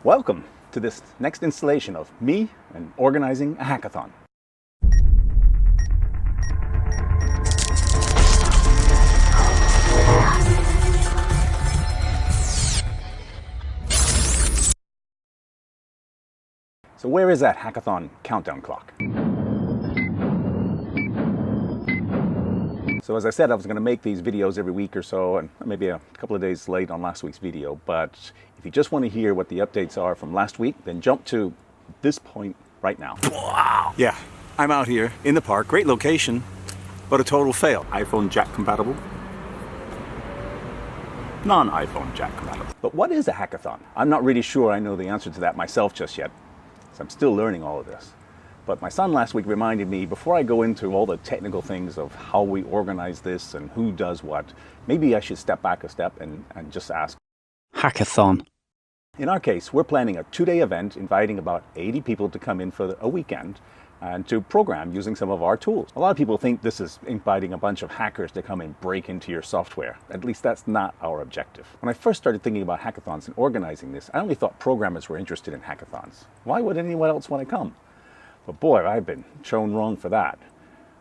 Welcome to this next installation of me and organizing a hackathon. So where is that hackathon countdown clock? So as I said, I was going to make these videos every week or so, and maybe a couple of days late on last week's video. But if you just want to hear what the updates are from last week, then jump to this point right now. Wow! Yeah, I'm out here in the park. Great location, but a total fail. iPhone jack compatible. Non-iPhone jack compatible. But what is a hackathon? I'm not really sure I know the answer to that myself just yet. So I'm still learning all of this. But my son last week reminded me, before I go into all the technical things of how we organize this and who does what, maybe I should step back a step and just ask. Hackathon. In our case, we're planning a 2-day event, inviting about 80 people to come in for a weekend and to program using some of our tools. A lot of people think this is inviting a bunch of hackers to come and break into your software. At least that's not our objective. When I first started thinking about hackathons and organizing this, I only thought programmers were interested in hackathons. Why would anyone else want to come? But boy, I've been shown wrong for that.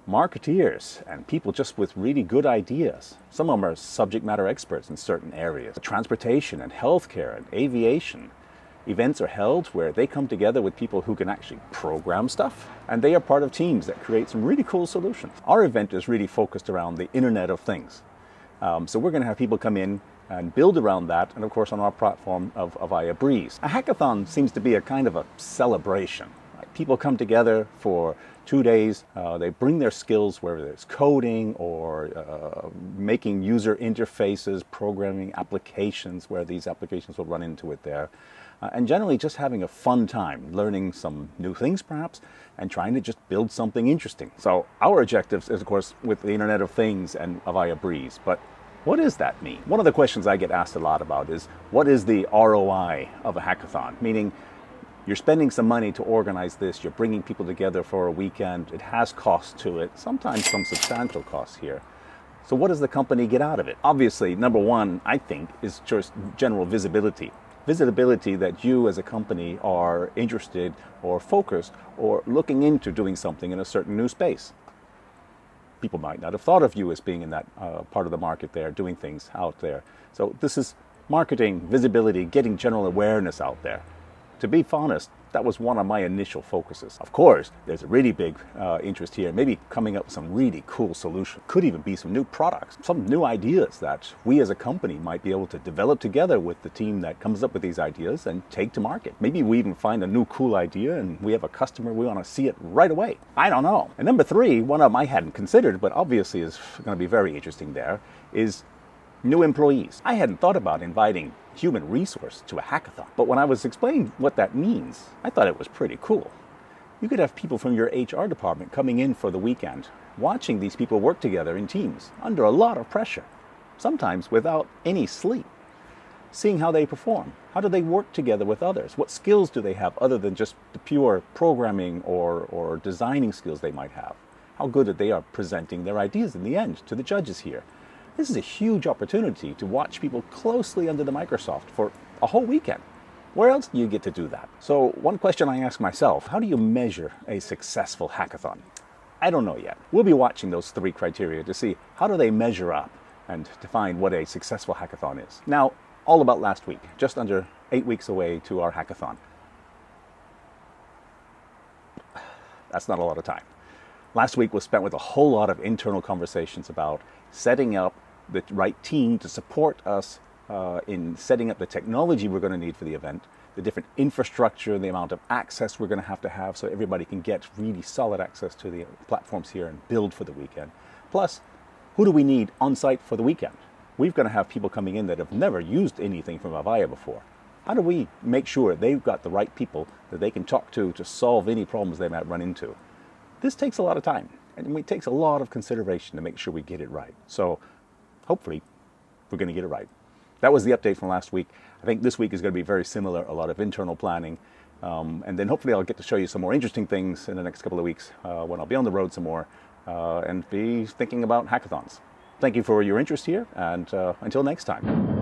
Marketeers and people just with really good ideas. Some of them are subject matter experts in certain areas. Transportation and healthcare and aviation. Events are held where they come together with people who can actually program stuff, and they are part of teams that create some really cool solutions. Our event is really focused around the Internet of Things. So we're going to have people come in and build around that, and of course on our platform of Avaya Breeze. A hackathon seems to be a kind of a celebration. People come together for 2 days. They bring their skills, whether it's coding or making user interfaces, programming applications where these applications will run into it there. And generally just having a fun time, learning some new things perhaps, and trying to just build something interesting. So our objectives is, of course, with the Internet of Things and Avaya Breeze. But what does that mean? One of the questions I get asked a lot about is, what is the ROI of a hackathon? Meaning, you're spending some money to organize this, you're bringing people together for a weekend, it has costs to it, sometimes some substantial costs here. So what does the company get out of it? Obviously, number one, I think, is just general visibility. Visibility that you as a company are interested or focused or looking into doing something in a certain new space. People might not have thought of you as being in that part of the market there, doing things out there. So this is marketing, visibility, getting general awareness out there. To be honest, that was one of my initial focuses. Of course, there's a really big interest here, maybe coming up with some really cool solutions. Could even be some new products, some new ideas that we as a company might be able to develop together with the team that comes up with these ideas and take to market. Maybe we even find a new cool idea and we have a customer, we want to see it right away. I don't know. And number three, one of them I hadn't considered, but obviously is going to be very interesting there, is new employees. I hadn't thought about inviting human resource to a hackathon, but when I was explaining what that means, I thought it was pretty cool. You could have people from your HR department coming in for the weekend, watching these people work together in teams under a lot of pressure, sometimes without any sleep, seeing how they perform. How do they work together with others? What skills do they have other than just the pure programming or designing skills they might have? How good that they are presenting their ideas in the end to the judges here. This is a huge opportunity to watch people closely under the microscope for a whole weekend. Where else do you get to do that? So one question I ask myself, how do you measure a successful hackathon? I don't know yet. We'll be watching those 3 criteria to see how do they measure up and define what a successful hackathon is. Now, all about last week, just under 8 weeks away to our hackathon. That's not a lot of time. Last week was spent with a whole lot of internal conversations about setting up the right team to support us in setting up the technology we're going to need for the event, the different infrastructure, the amount of access we're going to have so everybody can get really solid access to the platforms here and build for the weekend. Plus, who do we need on site for the weekend? We're going to have people coming in that have never used anything from Avaya before. How do we make sure they've got the right people that they can talk to solve any problems they might run into? This takes a lot of time, and it takes a lot of consideration to make sure we get it right. So hopefully we're going to get it right. That was the update from last week. I think this week is going to be very similar, a lot of internal planning. And then hopefully I'll get to show you some more interesting things in the next couple of weeks when I'll be on the road some more and be thinking about hackathons. Thank you for your interest here, and until next time.